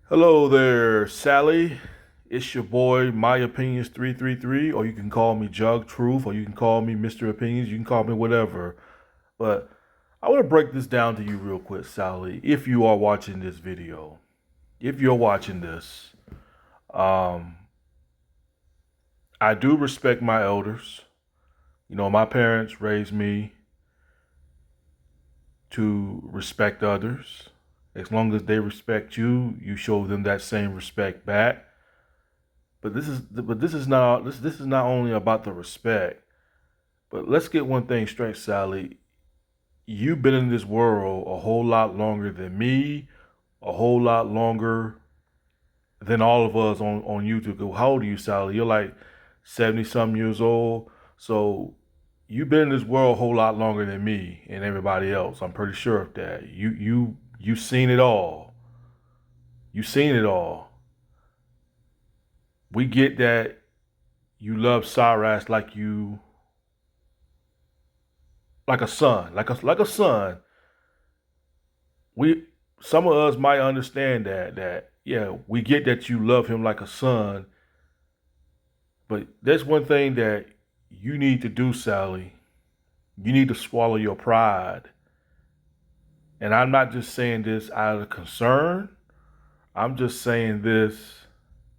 Hello there, Sally. It's your boy, My Opinions 333, or you can call me Jug Truth, or you can call me Mr. Opinions, you can call me whatever. But I want to break this down to you real quick, Sally, if you are watching this video. If you're watching this, um, I do respect my elders. My parents raised me to respect others. As long as they respect you, you show them that same respect back. But this is not only about the respect. But let's get one thing straight, Sally. You've been in this world a whole lot longer than me, a whole lot longer than all of us on YouTube. How old are you, Sally? You're like 70 some years old. So you've been in this world a whole lot longer than me and everybody else. I'm pretty sure of that. You've seen it all. You've seen it all. We get that you love Cyrus like a son, like a son. We Some of us might understand that yeah, we get that you love him like a son, but there's one thing that you need to do, Sally. You need to swallow your pride. And I'm not just saying this out of concern. I'm just saying this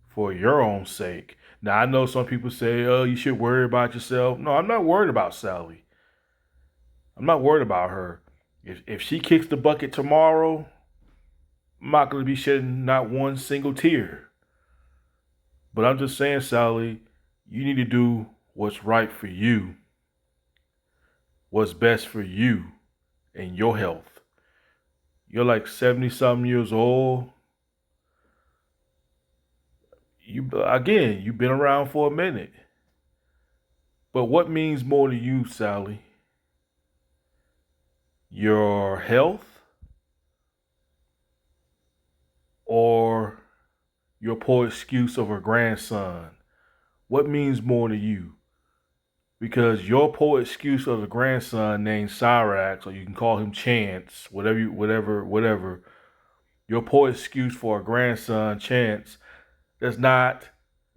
for your own sake. Now I know some people say, "Oh, you should worry about yourself." No, I'm not worried about Sally. I'm not worried about her. If she kicks the bucket tomorrow, I'm not going to be shedding not one single tear. But I'm just saying, Sally, you need to do what's right for you, what's best for you and your health. You're like 70 something years old. You've been around for a minute. But what means more to you, Sally? Your health or your poor excuse of a grandson? What means more to you? Because your poor excuse of a grandson named Cyrax, or you can call him Chance, whatever. Your poor excuse for a grandson, Chance, does not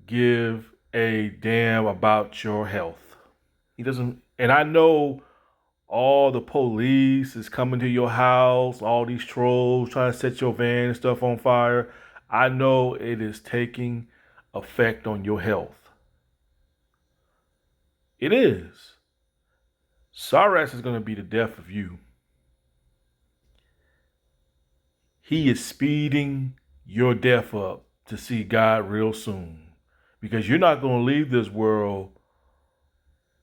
give a damn about your health. He doesn't, and I know all the police is coming to your house, all these trolls trying to set your van and stuff on fire. I know it is taking effect on your health. It is. Cyrax is going to be the death of you. He is speeding your death up to see God real soon. Because you're not going to leave this world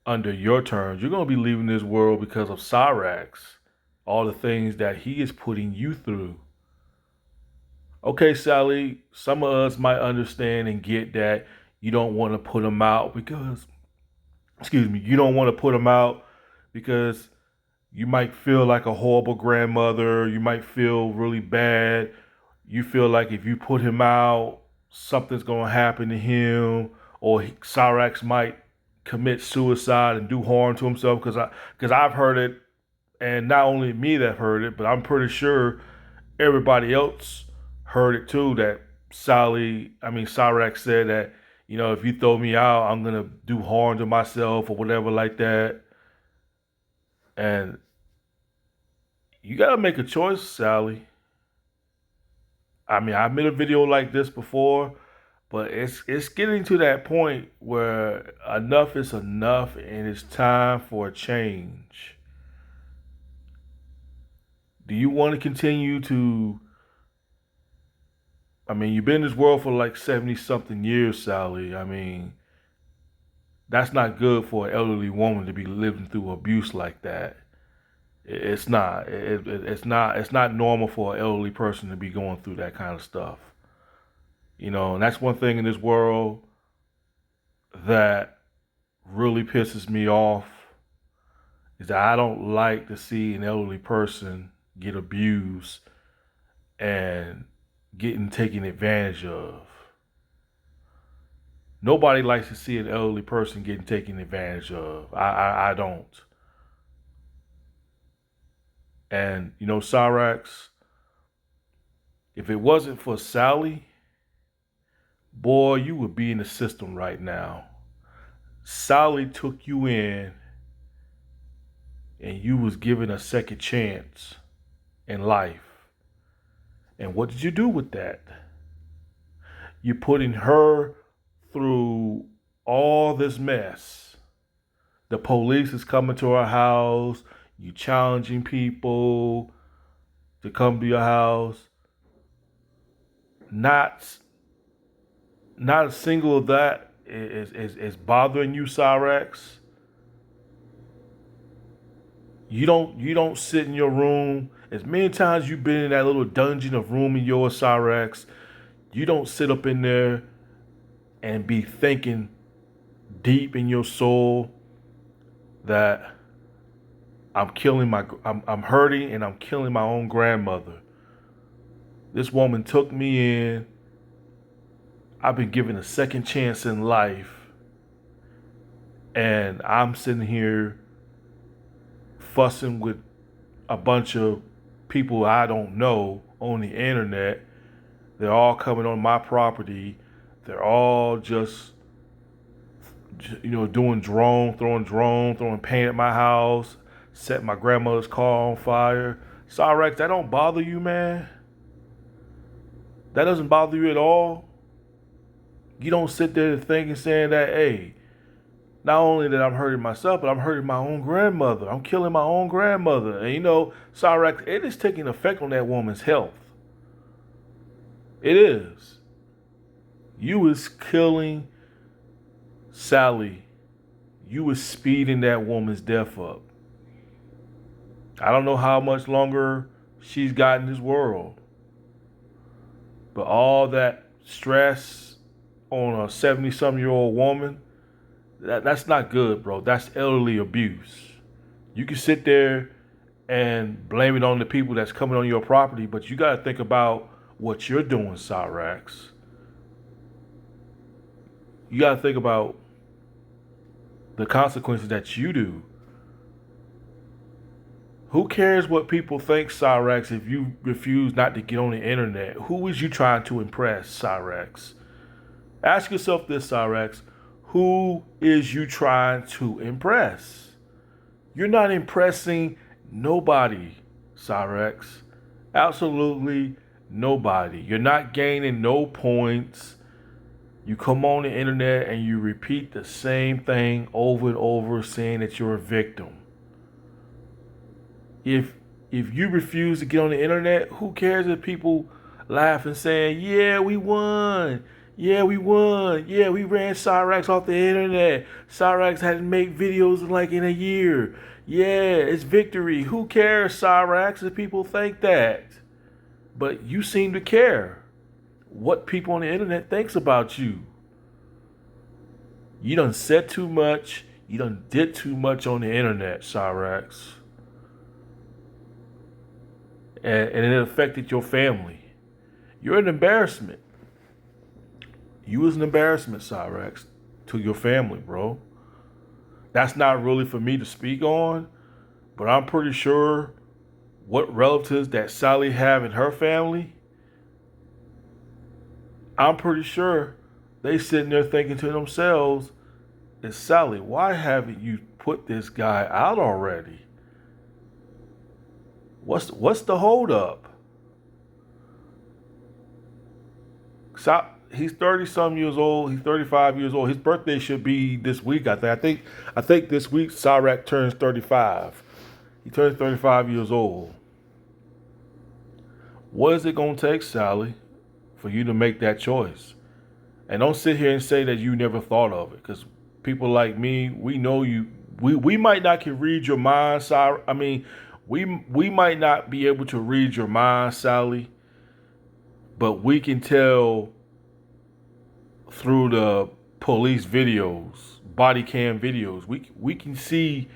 under your terms. You're going to be leaving this world because of Cyrax, all the things that he is putting you through. Okay, Sally, some of us might understand and get that you don't want to put him out because, excuse me, you don't want to put him out because you might feel like a horrible grandmother. You might feel really bad. You feel like if you put him out, something's going to happen to him, or Cyrax might commit suicide and do harm to himself. Because I've heard it, and not only me that heard it, but I'm pretty sure everybody else heard it too. That Cyrax said that if you throw me out, I'm gonna do harm to myself or whatever like that. And you gotta make a choice, Sally. I made a video like this before, but it's getting to that point where enough is enough and it's time for a change. Do you want to continue to you've been in this world for like 70 something years, Sally. That's not good for an elderly woman to be living through abuse like that. It's not. It's not normal for an elderly person to be going through that kind of stuff. And that's one thing in this world that really pisses me off is that I don't like to see an elderly person get abused and getting taken advantage of. Nobody likes to see an elderly person getting taken advantage of. I don't. And Cyrax, If it wasn't for Sally, boy, you would be in the system right now. Sally took you in and you was given a second chance in life. And what did you do with that? You're putting her through all this mess. The police is coming to our house. You challenging people to come to your house. Not not a single of that is bothering you, Cyrex. You don't sit in your room. As many times you've been in that little dungeon of room in your Cyrex, you don't sit up in there and be thinking deep in your soul that I'm hurting and I'm killing my own grandmother. This woman took me in. I've been given a second chance in life, and I'm sitting here fussing with a bunch of people I don't know on the internet. They're all coming on my property. They're all just doing throwing paint at my house, set my grandmother's car on fire. Cyrex, that don't bother you, man? That doesn't bother you at all? You don't sit there thinking, saying that, hey, not only that I'm hurting myself, but I'm hurting my own grandmother. I'm killing my own grandmother. And Cyrex, it is taking effect on that woman's health. It is. You is killing Sally. You is speeding that woman's death up. I don't know how much longer she's got in this world. But all that stress on a 70-something-year-old woman, that's not good, bro. That's elderly abuse. You can sit there and blame it on the people that's coming on your property, but you got to think about what you're doing, Cyrax. You got to think about the consequences that you do. Who cares what people think, Cyrax, if you refuse not to get on the internet? Who is you trying to impress, Cyrax? Ask yourself this, Cyrax. Who is you trying to impress? You're not impressing nobody, Cyrex. Absolutely nobody. You're not gaining no points. You come on the internet and you repeat the same thing over and over, saying that you're a victim. If you refuse to get on the internet, who cares if people laugh and saying, yeah, we won. Yeah, we won. Yeah, we ran Cyrax off the internet. Cyrax hadn't made videos in a year. Yeah, it's victory. Who cares, Cyrax, if people think that? But you seem to care what people on the internet thinks about you. You done said too much. You done did too much on the internet, Cyrax. And it affected your family. You're an embarrassment. You was an embarrassment, Cyrex, to your family, bro. That's not really for me to speak on, but I'm pretty sure what relatives that Sally have in her family, I'm pretty sure they sitting there thinking to themselves, "Is Sally, why haven't you put this guy out already? What's the hold up?" He's 30-some years old. He's 35 years old. His birthday should be this week, I think. I think this week Cyrax turns 35. He turns 35 years old. What is it going to take, Sally, for you to make that choice? And don't sit here and say that you never thought of it, because people like me, we know you. We might not can read your mind, Sally. I mean, we might not be able to read your mind, Sally, but we can tell through the police videos, body cam videos. We can see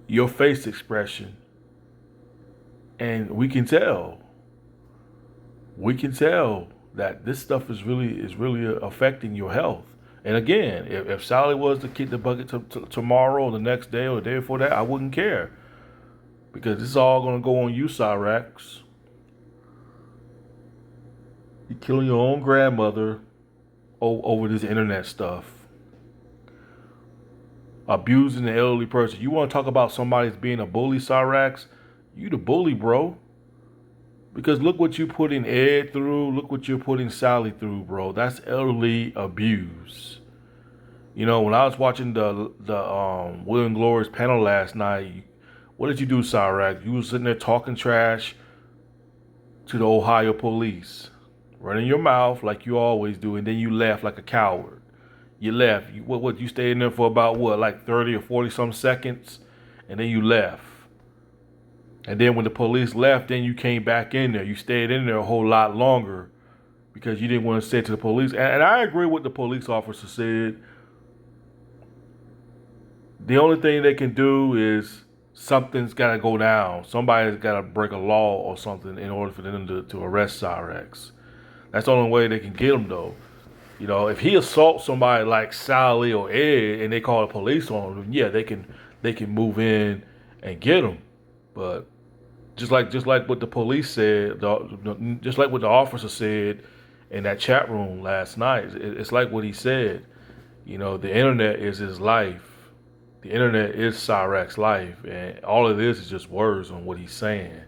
your face expression, and we can tell that this stuff is really affecting your health. And again, if Sally was to kick the bucket tomorrow or the next day or the day before that, I wouldn't care, because this is all going to go on you, Cyrax. You're killing your own grandmother over this internet stuff. Abusing the elderly person. You want to talk about somebody's being a bully, Cyrax? You the bully, bro. Because look what you putting Ed through. Look what you're putting Sally through, bro. That's elderly abuse. You know, when I was watching the Will and Glory's panel last night, what did you do, Cyrax? You was sitting there talking trash to the Ohio police, running your mouth like you always do, and then you left like a coward. You left. What? You stayed in there for about what, like 30 or 40 some seconds, and then you left. And then when the police left, then you came back in there. You stayed in there a whole lot longer because you didn't want to say it to the police. And I agree with the police officer said. The only thing they can do is something's got to go down. Somebody's got to break a law or something in order for them to arrest Cyrax. That's the only way they can get him, though. You know, if he assaults somebody like Sally or Ed and they call the police on him, yeah, they can move in and get him. But just like what the police said, just like what the officer said in that chat room last night, it's like what he said. You know, the internet is his life. The internet is Cyrax's life, and all of this is just words on what he's saying.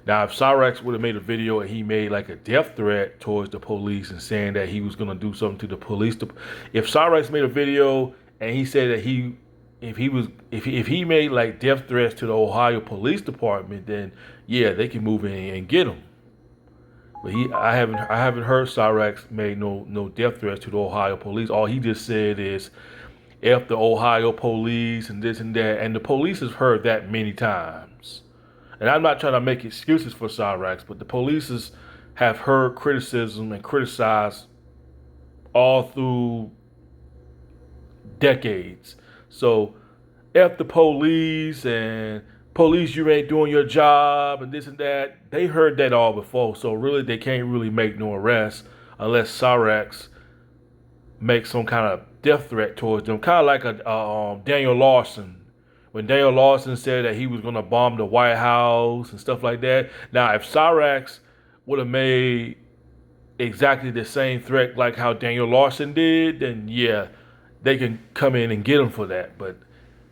Now, if Cyrax would have made a video and he made like a death threat towards the police and saying that he was going to do something to the police, if Cyrax made a video and he said that if he made like death threats to the Ohio Police Department, then yeah, they can move in and get him. But I haven't heard Cyrax made no death threats to the Ohio police. All he just said is F the Ohio police and this and that. And the police has heard that many times. And I'm not trying to make excuses for Cyrax, but the police have heard criticism and criticized all through decades. So F the police and police, you ain't doing your job and this and that. They heard that all before. So really they can't really make no arrest unless Cyrax make some kind of death threat towards them, kind of like a Daniel Larson. When Daniel Larson said that he was going to bomb the White House and stuff like that. Now, if Cyrax would have made exactly the same threat like how Daniel Larson did, then yeah, they can come in and get him for that. But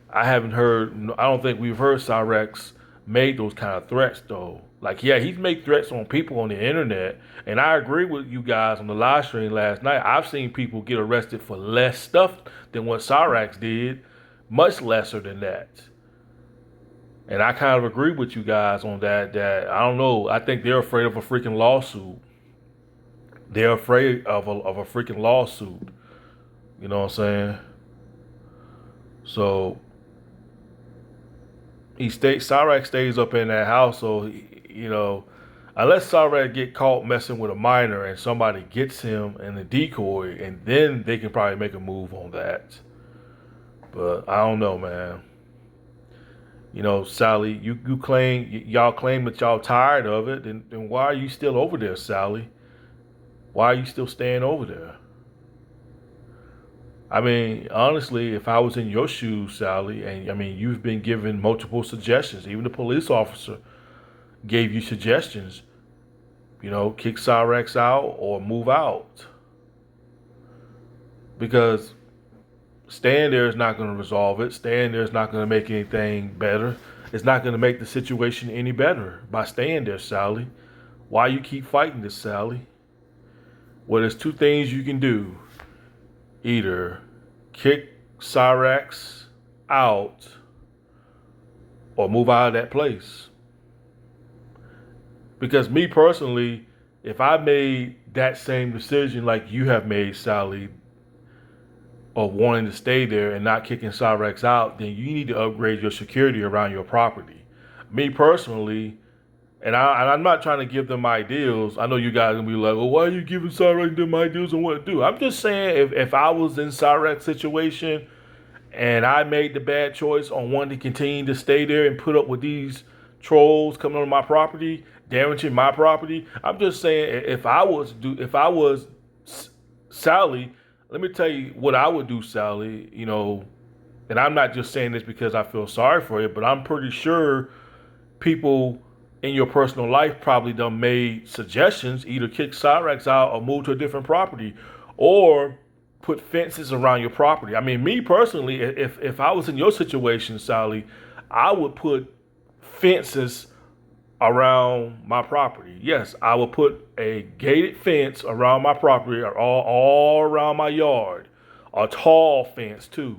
I don't think we've heard Cyrax made those kind of threats though. Like, yeah, he's made threats on people on the internet. And I agree with you guys on the live stream last night. I've seen people get arrested for less stuff than what Cyrax did, much lesser than that. And I kind of agree with you guys on that I don't know. I think they're afraid of a freaking lawsuit. They're afraid of a freaking lawsuit. You know what I'm saying? So Cyrax stays up in that house, so you know, unless Cyrax get caught messing with a minor and somebody gets him in a decoy, and then they can probably make a move on that. But I don't know, man. You know, Sally, y'all claim that y'all tired of it, then why are you still over there, Sally? Why are you still staying over there? I mean, honestly, if I was in your shoes, Sally, and I mean, you've been given multiple suggestions. Even the police officer gave you suggestions. You know, kick Cyrax out or move out. Because staying there is not going to resolve it. Staying there is not going to make anything better. It's not going to make the situation any better by staying there, Sally. Why you keep fighting this, Sally? Well, there's two things you can do. Either kick Cyrax out or move out of that place. Because me personally, if I made that same decision like you have made, Sally, of wanting to stay there and not kicking Cyrax out, then you need to upgrade your security around your property. Me personally, and I'm not trying to give them ideals. I know you guys are going to be like, well, why are you giving Cyrax them ideals on what to do? I'm just saying if I was in Cyrax's situation and I made the bad choice on wanting to continue to stay there and put up with these trolls coming on my property, damaging my property, I'm just saying if I was Sally, let me tell you what I would do, Sally, you know, and I'm not just saying this because I feel sorry for you, but I'm pretty sure people in your personal life probably done made suggestions, either kick Cyrax out or move to a different property, or put fences around your property. I mean, me personally, if I was in your situation, Sally, I would put fences around my property. Yes, I would put a gated fence around my property, or all around my yard, a tall fence too.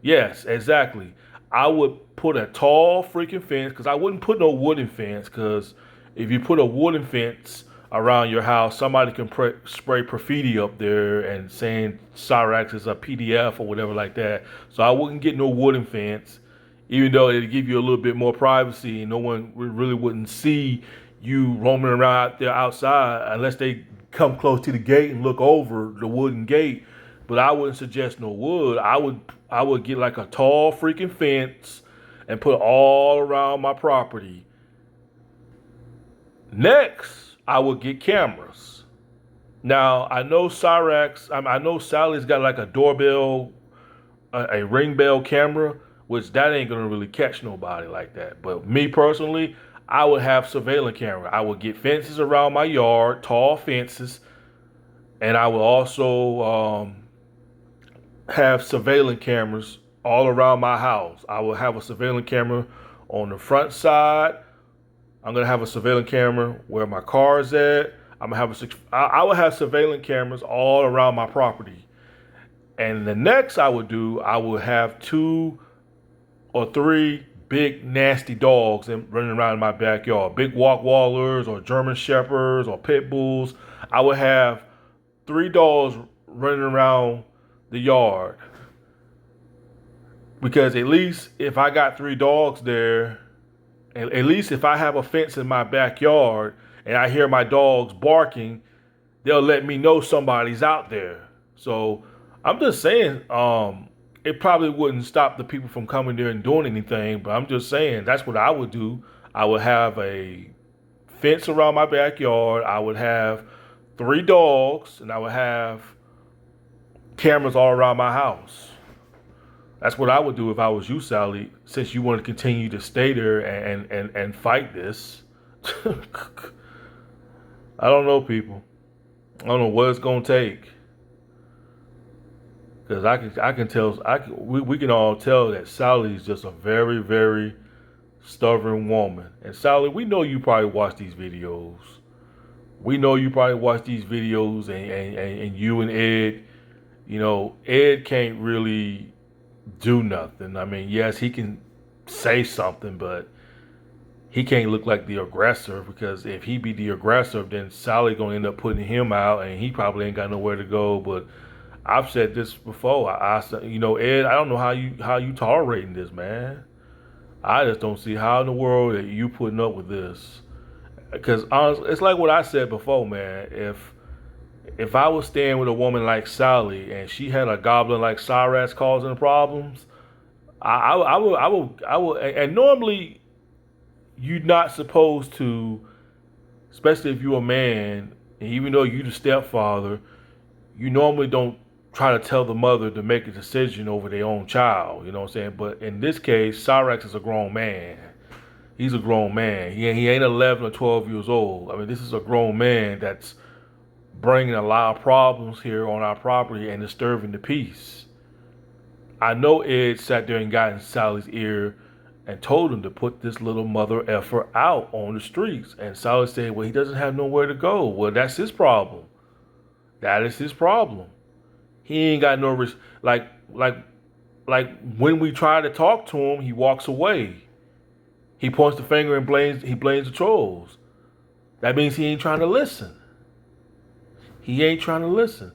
Yes, exactly. I would put a tall freaking fence, because I wouldn't put no wooden fence, because if you put a wooden fence around your house, somebody can spray graffiti up there and saying Cyrax is a PDF or whatever like that. So I wouldn't get no wooden fence, even though it'd give you a little bit more privacy and no one really wouldn't see you roaming around out there outside unless they come close to the gate and look over the wooden gate. But I wouldn't suggest no wood. I would get like a tall freaking fence and put all around my property. Next, I would get cameras. Now I know I know Sally's got like a doorbell, a ring bell camera, which that ain't gonna really catch nobody like that. But me personally, I would have surveillance camera. I would get fences around my yard, tall fences, and I would also have surveillance cameras all around my house. I will have a surveillance camera on the front side. I'm gonna have a surveillance camera where my car is at. I will have surveillance cameras all around my property. And the next I would do, I would have 2 or 3 big nasty dogs running around in my backyard. Big walk wallers or German shepherds or pit bulls. I would have 3 dogs running around the yard, because at least if I got 3 dogs there, at least if I have a fence in my backyard and I hear my dogs barking, they'll let me know somebody's out there. So I'm just saying, it probably wouldn't stop the people from coming there and doing anything, but I'm just saying that's what I would do. I would have a fence around my backyard. I would have 3 dogs, and I would have cameras all around my house. That's what I would do if I was you, Sally, since you want to continue to stay there and fight this. I don't know, people. I don't know what it's gonna take, because we can all tell that Sally's just a very, very stubborn woman. And Sally, we know you probably watch these videos. We know you probably watch these videos, and you and Ed, Ed can't really do nothing. I mean, yes, he can say something, but he can't look like the aggressor, because if he be the aggressor, then Sally gonna end up putting him out, and he probably ain't got nowhere to go. But I've said this before. I said, Ed, I don't know how you tolerating this, man. I just don't see how in the world that you putting up with this. Because honestly, it's like what I said before, man. If I was staying with a woman like Sally and she had a goblin like Cyrax causing problems, I would. And normally, you're not supposed to, especially if you're a man, and even though you're the stepfather, you normally don't try to tell the mother to make a decision over their own child. You know what I'm saying? But in this case, Cyrax is a grown man. He's a grown man. He ain't 11 or 12 years old. I mean, this is a grown man that's bringing a lot of problems here on our property and disturbing the peace. I know Ed sat there and got in Sally's ear and told him to put this little mother effer out on the streets. And Sally said, well, he doesn't have nowhere to go. Well, that's his problem. That is his problem. He ain't got no like when we try to talk to him, he walks away. He points the finger and blames the trolls. That means he ain't trying to listen. He ain't trying to listen.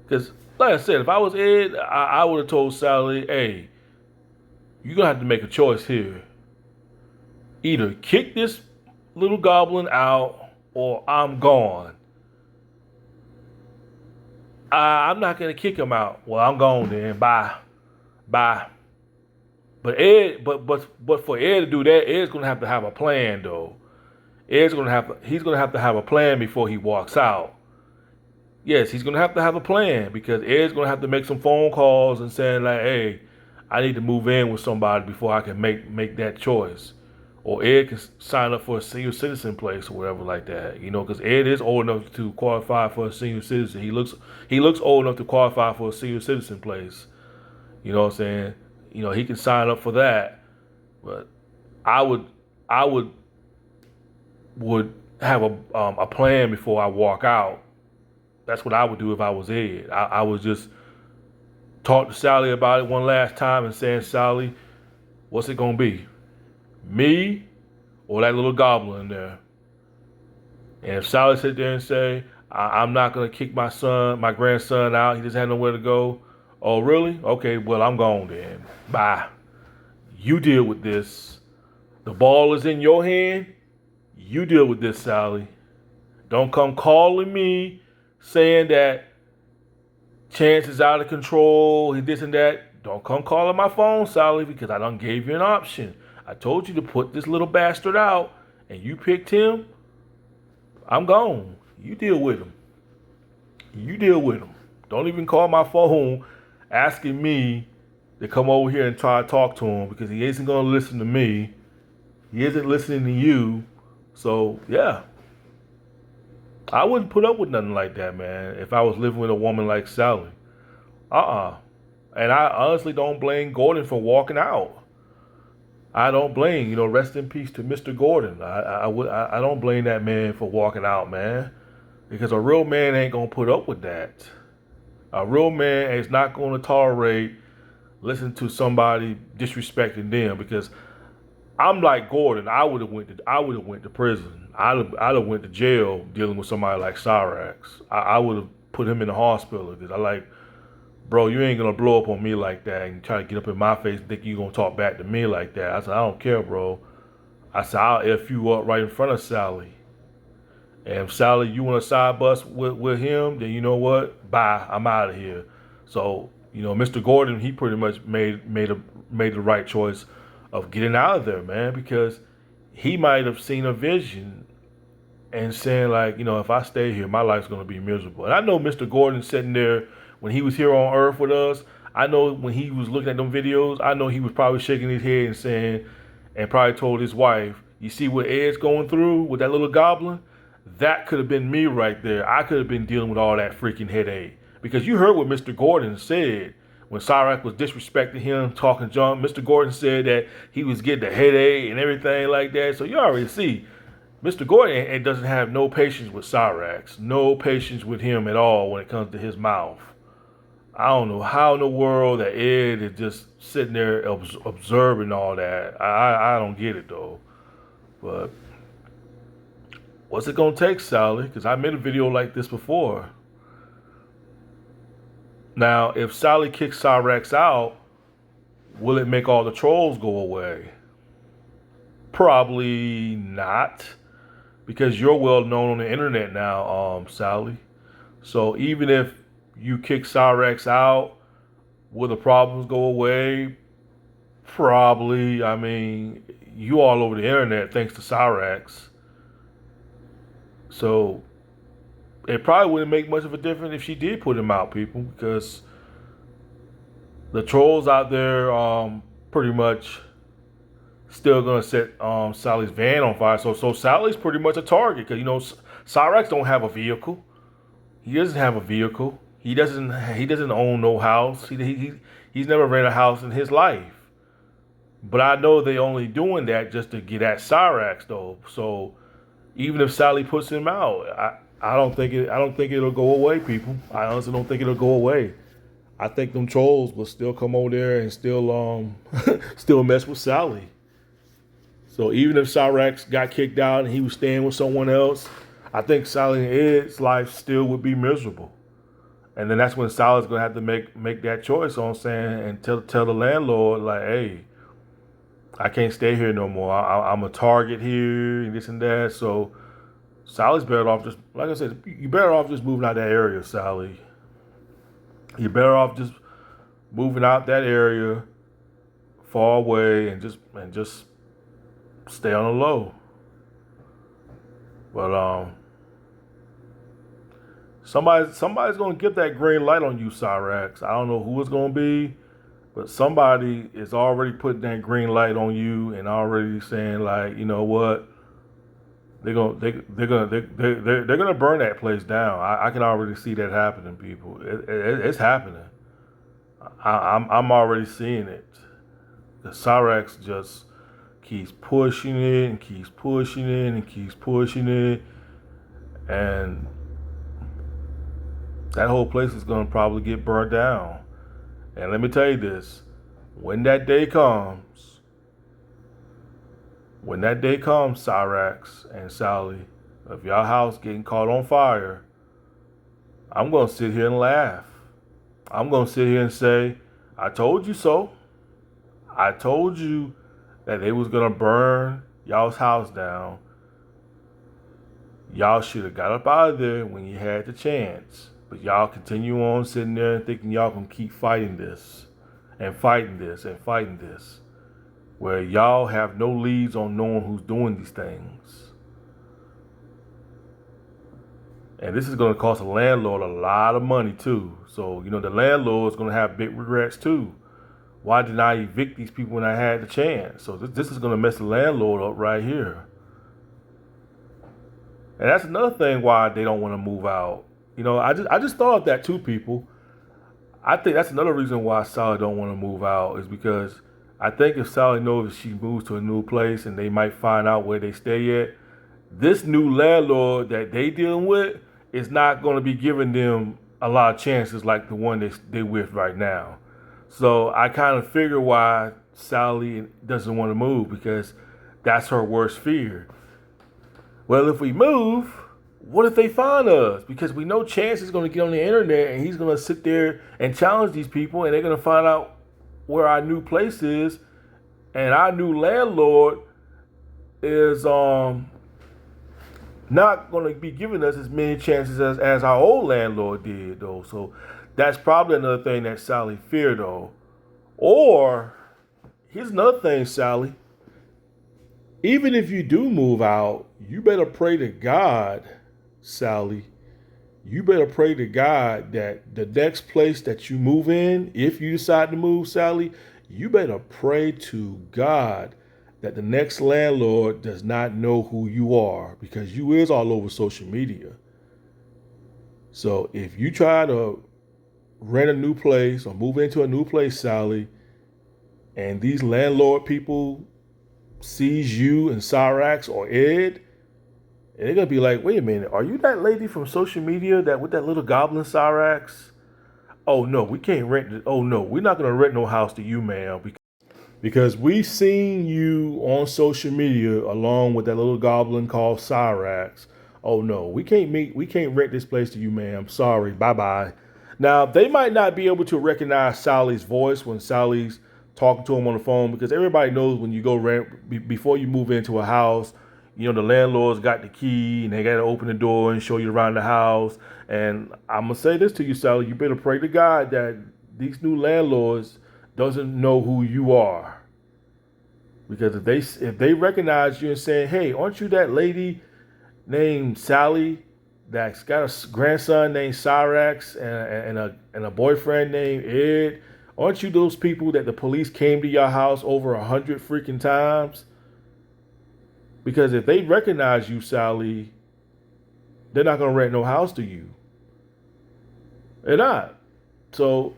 Because, like I said, if I was Ed, I would have told Sally, hey, you're going to have to make a choice here. Either kick this little goblin out or I'm gone. I'm not going to kick him out. Well, I'm gone then. Bye. But for Ed to do that, Ed's going to have a plan, though. He's going to have a plan before he walks out. Yes, he's going to have a plan, because Ed's going to have to make some phone calls and saying like, hey, I need to move in with somebody before I can make that choice. or Ed can sign up for a senior citizen place or whatever like that. You know, because Ed is old enough to qualify for a senior citizen. He looks old enough to qualify for a senior citizen place. You know what I'm saying? You know, he can sign up for that. But I would I would have a plan before I walk out. That's what I would do if I was Ed. I would just talk to Sally about it one last time and saying, Sally, what's it gonna be? Me or that little goblin in there? And if Sally sit there and say, I'm not gonna kick my grandson out, he doesn't have nowhere to go. Oh, really? Okay, well, I'm gone then. Bye. You deal with this. The ball is in your hand. You deal with this, Sally. Don't come calling me saying that Chance is out of control, he this and that. Don't come calling my phone, Sally, because I done gave you an option. I told you to put this little bastard out, and you picked him. I'm gone. You deal with him. You deal with him. Don't even call my phone asking me to come over here and try to talk to him because he isn't going to listen to me. He isn't listening to you. So, yeah. I wouldn't put up with nothing like that, man, if I was living with a woman like Sally. And I honestly don't blame Gordon for walking out. I don't blame, rest in peace to Mr. Gordon. I don't blame that man for walking out, man. Because a real man ain't going to put up with that. A real man is not going to tolerate listening to somebody disrespecting them. Because I'm like Gordon. I would have went to prison. I'd have went to jail dealing with somebody like Cyrax. I would have put him in the hospital because I like, bro, you ain't gonna blow up on me like that and try to get up in my face and think you gonna talk back to me like that. I said, I don't care, bro. I said, I'll F you up right in front of Sally. And if Sally, you want to side bus with him, then you know what? Bye. I'm out of here. So, Mr. Gordon, he pretty much made the right choice of getting out of there, man, because he might have seen a vision and saying like, if I stay here, my life's gonna be miserable. And I know Mr. Gordon sitting there when he was here on Earth with us. I know when he was looking at them videos, I know he was probably shaking his head and saying, and probably told his wife, "You see what Ed's going through with that little goblin? That could have been me right there. I could have been dealing with all that freaking headache." Because you heard what Mr. Gordon said when Cyrax was disrespecting him, talking junk. Mr. Gordon said that he was getting a headache and everything like that. So you already see, Mr. Gordon doesn't have no patience with Cyrax. No patience with him at all when it comes to his mouth. I don't know how in the world that Ed is just sitting there observing all that. I don't get it though. But what's it gonna take, Sally? Because I made a video like this before. Now, if Sally kicks Cyrax out, will it make all the trolls go away? Probably not, because you're well known on the internet now, Sally. So even if you kick Cyrax out, will the problems go away? Probably. I mean, you all over the internet thanks to Cyrax. So it probably wouldn't make much of a difference if she did put him out, people, because the trolls out there pretty much still gonna set Sally's van on fire. So Sally's pretty much a target because Cyrax don't have a vehicle. He doesn't have a vehicle. He doesn't own no house. He's never rented a house in his life. But I know they only doing that just to get at Cyrax though. So even if Sally puts him out, I don't think it'll go away, people. I honestly don't think it'll go away. I think them trolls will still come over there and still still mess with Sally. So even if Cyrax got kicked out and he was staying with someone else, I think Sally and Ed's life still would be miserable. And then that's when Sally's gonna have to make that choice on saying and tell the landlord like, hey, I can't stay here no more. I'm a target here and this and that. So Sally's better off just, like I said, you better off just moving out that area, Sally. You're better off just moving out that area far away and just stay on the low. But somebody's gonna get that green light on you, Cyrax. I don't know who it's gonna be. But somebody is already putting that green light on you and already saying like, you know what, they're gonna burn that place down. I can already see that happening, people. It's happening. I'm already seeing it. The Cyrax just keeps pushing it and keeps pushing it and keeps pushing it, and that whole place is gonna probably get burnt down. And let me tell you this: when that day comes, Cyrax and Sally, if y'all house getting caught on fire, I'm gonna sit here and laugh. I'm gonna sit here and say, I told you so. I told you that they was gonna burn y'all's house down. Y'all should have got up out of there when you had the chance. But y'all continue on sitting there and thinking y'all can keep fighting this and fighting this and fighting this, where y'all have no leads on knowing who's doing these things. And this is going to cost a landlord a lot of money too. So, the landlord is going to have big regrets too. Why didn't I evict these people when I had the chance? So this is going to mess the landlord up right here. And that's another thing why they don't want to move out. I just thought of that too, people. I think that's another reason why Sally don't want to move out is because I think if Sally knows if she moves to a new place and they might find out where they stay at, this new landlord that they dealing with is not going to be giving them a lot of chances like the one they with right now. So I kind of figure why Sally doesn't want to move, because that's her worst fear. Well, if we move, what if they find us? Because we know Chance is going to get on the internet and he's going to sit there and challenge these people, and they're going to find out where our new place is, and our new landlord is not going to be giving us as many chances as our old landlord did, though. So that's probably another thing that Sally feared, though. Or here's another thing, Sally. Even if you do move out, you better pray to God, Sally. You better pray to God that the next place that you move in, if you decide to move, Sally, you better pray to God that the next landlord does not know who you are, because you is all over social media. So if you try to rent a new place or move into a new place, Sally, and these landlord people sees you and Cyrax or Ed, and they're gonna be like, wait a minute, are you that lady from social media that with that little goblin Cyrax? Oh no, we can't rent it. Oh no, we're not gonna rent no house to you, ma'am, because we've seen you on social media along with that little goblin called Cyrax. Oh no, we can't rent this place to you, ma'am. Sorry, bye bye. Now they might not be able to recognize Sally's voice when Sally's talking to him on the phone, because everybody knows when you go rent before you move into a house, the landlord's got the key and they got to open the door and show you around the house. And I'm gonna say this to you, Sally, you better pray to God that these new landlords doesn't know who you are, because if they recognize you and say, hey, aren't you that lady named Sally that's got a grandson named Cyrax and a boyfriend named Ed? Aren't you those people that the police came to your house over 100 freaking times? Because if they recognize you, Sally, they're not going to rent no house to you. They're not. So,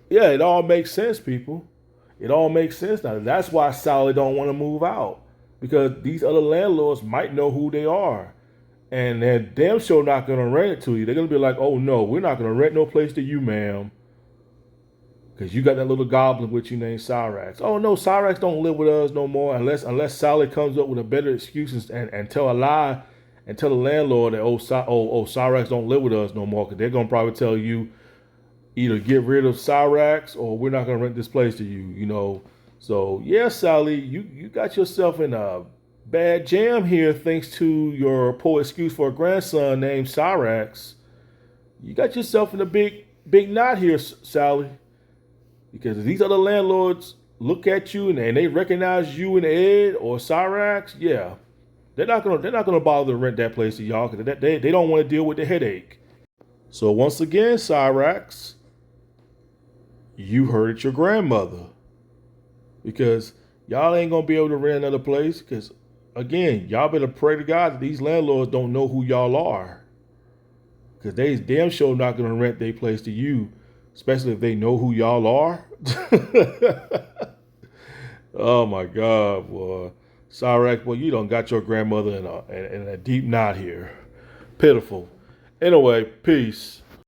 yeah, it all makes sense, people. It all makes sense now. That's why Sally don't want to move out, because these other landlords might know who they are. And they're damn sure not going to rent it to you. They're going to be like, oh, no, we're not going to rent no place to you, ma'am, because you got that little goblin with you named Cyrax. Oh no, Cyrax don't live with us no more unless Sally comes up with a better excuse and tell a lie and tell the landlord that Cyrax don't live with us no more, because they're gonna probably tell you either get rid of Cyrax or we're not gonna rent this place to you. So yeah, Sally, you got yourself in a bad jam here thanks to your poor excuse for a grandson named Cyrax. You got yourself in a big knot here, Sally. Because if these other landlords look at you and they recognize you and Ed or Cyrax, yeah, they're not gonna bother to rent that place to y'all, because they don't want to deal with the headache. So once again, Cyrax, you hurted your grandmother because y'all ain't gonna be able to rent another place. Because again, y'all better pray to God that these landlords don't know who y'all are, because they damn sure not gonna rent their place to you, especially if they know who y'all are. Oh my God, boy. Sorry, boy, you don't got your grandmother in a deep knot here. Pitiful. Anyway, peace.